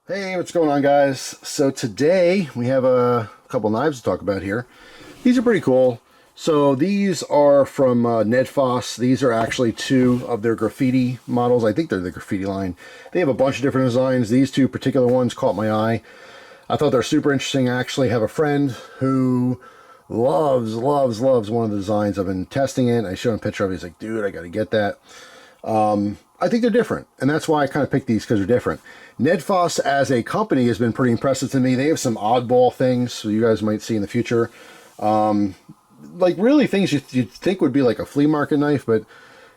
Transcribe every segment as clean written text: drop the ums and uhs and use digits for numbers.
Hey, what's going on, guys? So today we have a couple knives to talk about here. These are pretty cool. So these are from NedFoss. These are actually two of their graffiti models. I think they're the graffiti line. They have a bunch of different designs. These two particular ones caught my eye. I thought they're super interesting. I actually have a friend who loves one of the designs. I've been testing it. I showed him a picture of it. He's like, dude, I got to get that. I think they're different, and that's why I kind of picked these, because they're different. NedFoss as a company has been pretty impressive to me. They have some oddball things, so you guys might see in the future. Like really things you'd think would be like a flea market knife, but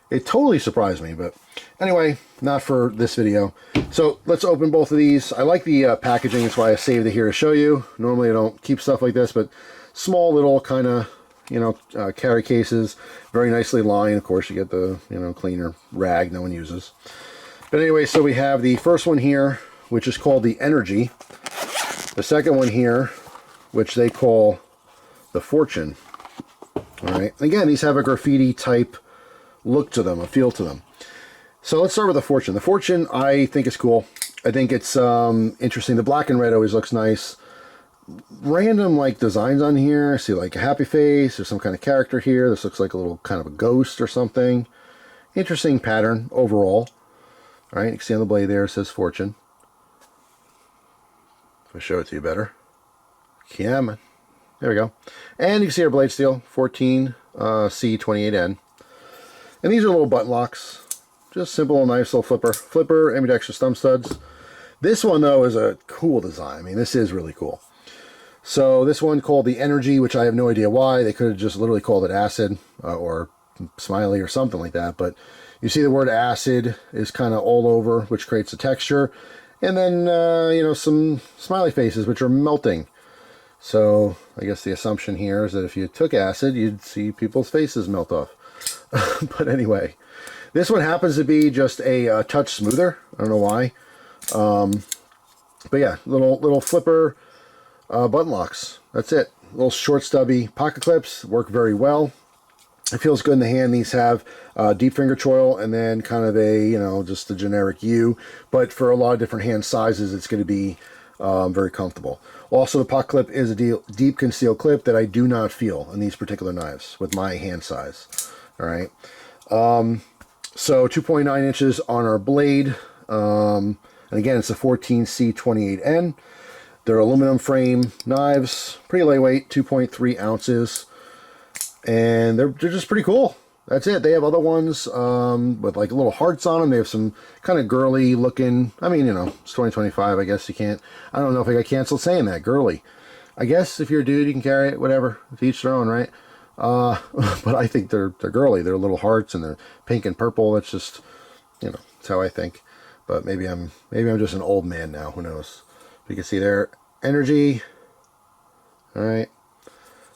it totally surprised me. But anyway, not for this video. So let's open both of these. I like the packaging. That's why I saved it here to show you. Normally I don't keep stuff like this, but small little kind of, carry cases, very nicely lined. Of course, you get the, cleaner rag no one uses. But anyway, so we have the first one here, which is called the Energy. The second one here, which they call the Fortune. All right. Again, these have a graffiti type look to them, a feel to them. So let's start with the Fortune. The Fortune, I think is cool. I think it's interesting. The black and red always looks nice. Random like designs on here. I see like a happy face or some kind of character here. This looks like a little kind of a ghost or something. Interesting pattern overall. All right, you can see on the blade there it says Fortune. If I show it to you better. Yeah, man. There we go. And you can see our blade steel, 14 C28N. And these are little button locks. Just simple, nice little flipper, ambidextrous thumb studs. This one though is a cool design. I mean, this is really cool. So this one called the Energy, which I have no idea why. They could have just literally called it Acid or Smiley or something like that. But you see the word acid is kind of all over, which creates a texture. And then, some smiley faces, which are melting. So I guess the assumption here is that if you took acid, you'd see people's faces melt off. But anyway, this one happens to be just a touch smoother. I don't know why. But yeah, little flipper button locks. That's it. Little short stubby pocket clips work very well. It feels good in the hand. These have deep finger choil and then kind of a, just a generic U. But for a lot of different hand sizes, it's going to be very comfortable. Also, the pocket clip is a deep concealed clip that I do not feel in these particular knives with my hand size. All right. So 2.9 inches on our blade. And again, it's a 14C28N. They're aluminum frame knives, pretty lightweight, 2.3 ounces. And they're just pretty cool. That's it. They have other ones with like little hearts on them. They have some kind of girly looking, I mean, it's 2025. I guess you can't, I don't know if I got canceled saying that, girly. I guess if you're a dude, you can carry it, whatever. To each their own, right? But I think they're girly. They're little hearts and they're pink and purple. It's just, that's how I think. But maybe I'm just an old man now. Who knows? You can see their Energy. All right.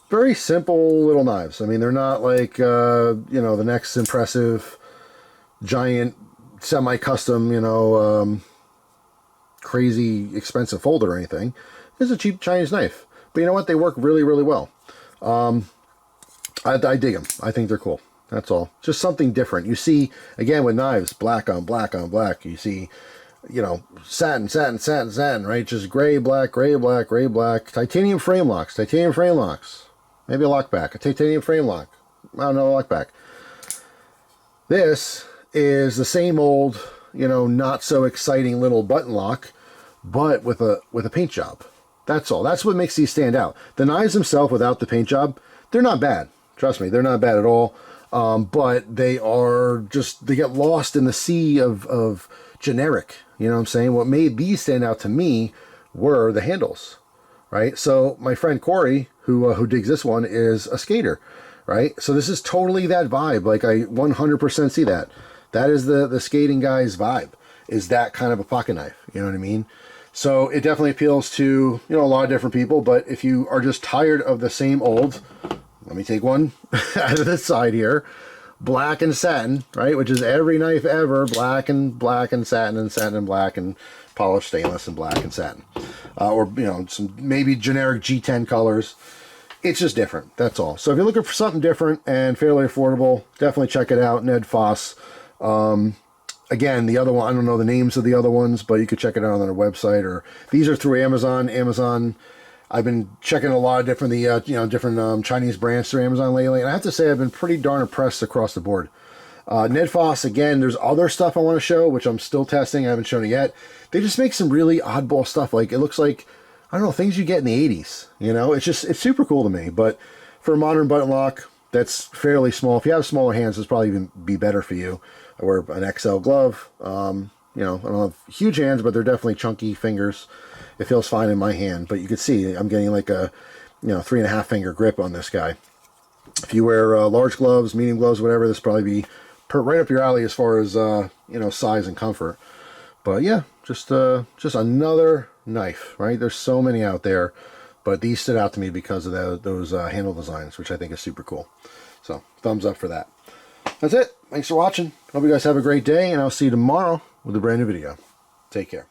Very simple little knives. I mean, they're not like, the next impressive, giant, semi-custom, crazy expensive folder or anything. It's a cheap Chinese knife. But you know what? They work really, really well. I dig them. I think they're cool. That's all. Just something different. You see, again, with knives, black on black on black. You see, satin, right? Just gray, black, gray, black, gray, black. Titanium frame locks. Maybe a lockback. A titanium frame lock. I don't know, a lockback. This is the same old, not so exciting little button lock, but with a paint job. That's all. That's what makes these stand out. The knives themselves without the paint job, they're not bad. Trust me, they're not bad at all. But they get lost in the sea of generic. You know what I'm saying? What made these stand out to me were the handles, right? So my friend Corey, who digs this one, is a skater, right? So this is totally that vibe. Like I 100% see that. That is the skating guy's vibe, is that kind of a pocket knife. You know what I mean? So it definitely appeals to, a lot of different people. But if you are just tired of the same old, let me take one out of this side here. Black and satin, right? Which is every knife ever. Black and satin and black and polished stainless and black and satin. Or, some maybe generic G10 colors. It's just different. That's all. So if you're looking for something different and fairly affordable, definitely check it out. NedFoss. again, the other one, I don't know the names of the other ones, but you could check it out on their website, or these are through Amazon. I've been checking a lot of different, different Chinese brands through Amazon lately, and I have to say I've been pretty darn impressed across the board. NedFoss, again, there's other stuff I want to show, which I'm still testing. I haven't shown it yet. They just make some really oddball stuff. Like, it looks like, I don't know, things you get in the 80s. You know, it's super cool to me. But for a modern button lock, that's fairly small. If you have smaller hands, it's probably even be better for you. I wear an XL glove. You know, I don't have huge hands, but they're definitely chunky fingers. It feels fine in my hand, but you can see I'm getting like a, 3.5 finger grip on this guy. If you wear large gloves, medium gloves, whatever, this probably be right up your alley as far as size and comfort. But yeah, just another knife, right? There's so many out there, but these stood out to me because of those handle designs, which I think is super cool. So thumbs up for that. That's it. Thanks for watching. Hope you guys have a great day, and I'll see you tomorrow with a brand new video. Take care.